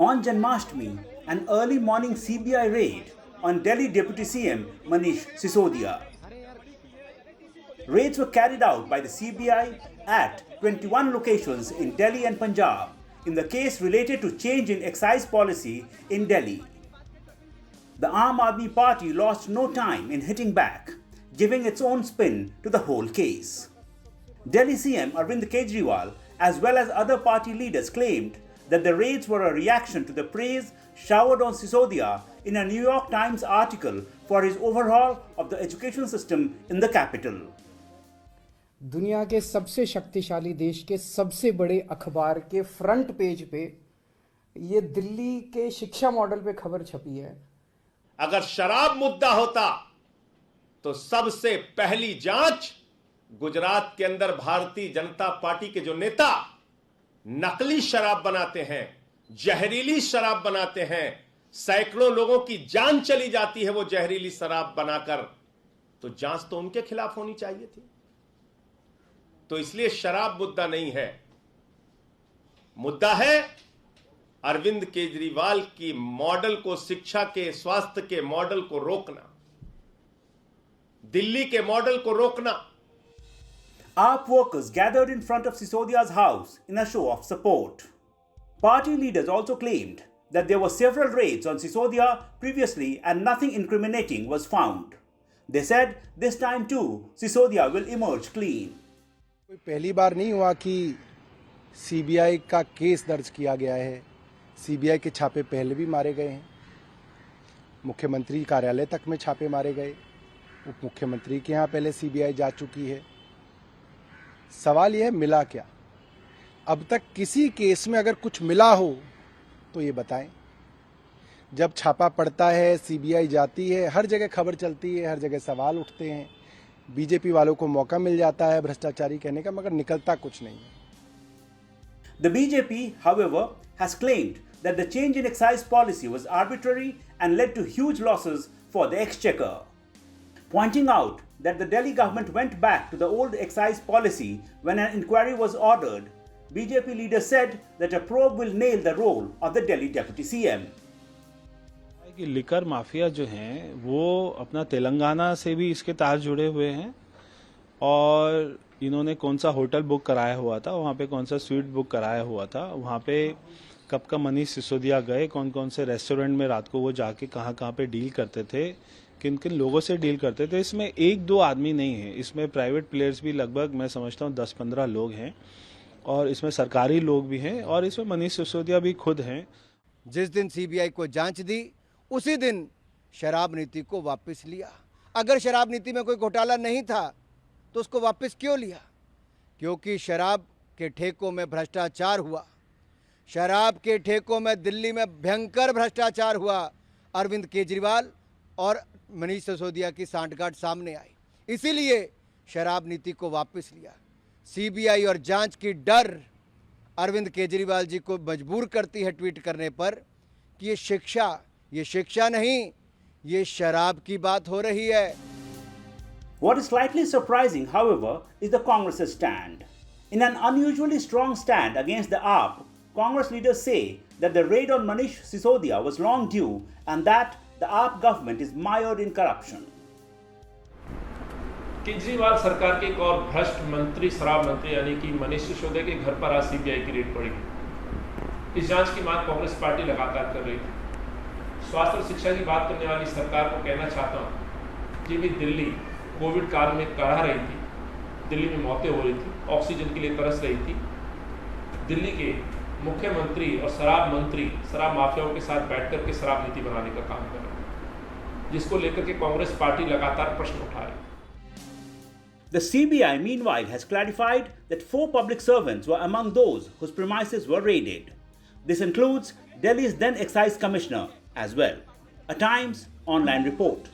On Janmashtami, an early morning CBI raid on Delhi Deputy CM Manish Sisodia. Raids were carried out by the CBI at 21 locations in Delhi and Punjab in the case related to change in excise policy in Delhi. The Aam Aadmi Party lost no time in hitting back, giving its own spin to the whole case. Delhi CM Arvind Kejriwal, as well as other party leaders, claimed that the raids were a reaction to the praise showered on Sisodia in a New York Times article for his overhaul of the education system in the capital. दुनिया के सबसे शक्तिशाली देश के सबसे बड़े अखबार के फ्रंट पेज पे ये दिल्ली के शिक्षा मॉडल पे खबर छपी है। अगर शराब मुद्दा होता तो सबसे पहली जांच गुजरात के अंदर भारतीय जनता पार्टी के जो नेता नकली शराब बनाते हैं, जहरीली शराब बनाते हैं, सैकड़ों लोगों की जान चली जाती है वो जहरीली शराब बनाकर, तो जांच तो उनके खिलाफ होनी चाहिए थी। तो इसलिए शराब मुद्दा नहीं है, मुद्दा है अरविंद केजरीवाल की मॉडल को, शिक्षा के, स्वास्थ्य के मॉडल को रोकना, दिल्ली के मॉडल को रोकना। AAP workers gathered in front of Sisodia's house in a show of support. Party leaders also claimed that there were several raids on Sisodia previously and nothing incriminating was found. They said this time too Sisodia will emerge clean. कोई पहली बार नहीं हुआ कि CBI का case दर्ज किया गया है। सीबीआई के छापे पहले भी मारे गए हैं, मुख्यमंत्री कार्यालय तक में छापे मारे गए, उप मुख्यमंत्री के यहाँ पहले सीबीआई जा चुकी है। सवाल यह है मिला क्या? अब तक किसी केस में अगर कुछ मिला हो तो ये बताएं। जब छापा पड़ता है, सीबीआई जाती है, हर जगह खबर चलती है, हर जगह सवाल उठते हैं, बीजेपी वालों को मौका मिल जाता है भ्रष्टाचारी कहने का, मगर निकलता कुछ नहीं है। The BJP, however, has claimed that the change in excise policy was arbitrary and led to huge losses for the exchequer. Pointing out that the Delhi government went back to the old excise policy when an inquiry was ordered, BJP leaders said that a probe will nail the role of the Delhi Deputy CM. कि liquor mafia जो हैं वो अपना तेलंगाना से भी इसके तार जुड़े हुए हैं और इन्होंने कौन सा होटल बुक कराया हुआ था, वहाँ पे कौन सा स्वीट बुक कराया हुआ था, वहाँ पे कब का मनीष सिसोदिया गए, कौन कौन से रेस्टोरेंट में रात को वो जाके कहाँ कहाँ पे डील करते थे, किन किन लोगों से डील करते थे। इसमें एक दो आदमी नहीं है, इसमें प्राइवेट प्लेयर्स भी लगभग मैं समझता हूँ 10-15 लोग हैं और इसमें सरकारी लोग भी हैं और इसमें मनीष सिसोदिया भी खुद हैं। जिस दिन सीबीआई को जांच दी उसी दिन शराब नीति को वापस लिया। अगर शराब नीति में कोई घोटाला नहीं था तो उसको वापस क्यों लिया? क्योंकि शराब के ठेकों में भ्रष्टाचार हुआ, शराब के ठेकों में दिल्ली में भयंकर भ्रष्टाचार हुआ। अरविंद केजरीवाल और मनीष सिसोदिया की सांठगांठ सामने आई, इसीलिए शराब नीति को वापस लिया। सीबीआई और जांच की डर अरविंद केजरीवाल जी को मजबूर करती है ट्वीट करने पर कि ये शिक्षा नहीं, ये शराब की बात हो रही है। What is slightly surprising, however, is the Congress's stand. In an unusually strong stand against the AAP, Congress leaders say that the raid on Manish Sisodia was long due and that the AAP government is mired in corruption. Kejriwal सरकार के एक और भ्रष्ट मंत्री, शराब मंत्री यानी कि मनीष सिसोदिया के घर पर आज सीबीआई की रेड पड़ी। इस जांच की मांग कांग्रेस पार्टी लगातार कर रही थी। स्वास्थ्य और शिक्षा की बात करने वाली सरकार को कहना चाहता हूँ कि भी दिल्ली कोविड काल में कड़ा रही थी, दिल्ली में मौतें हो रही थी, ऑक्सीजन के लिए तरस रही थी। दिल्ली के मुख्यमंत्री और शराब मंत्री शराब माफियाओं के साथ बैठकर के शराब नीति बनाने का काम कर रहे हैं, जिसको लेकर के कांग्रेस पार्टी लगातार प्रश्न उठा रही है। The CBI, meanwhile, has clarified that 4 public servants were among those whose premises were raided. This includes Delhi's then Excise Commissioner as well. A Times online report.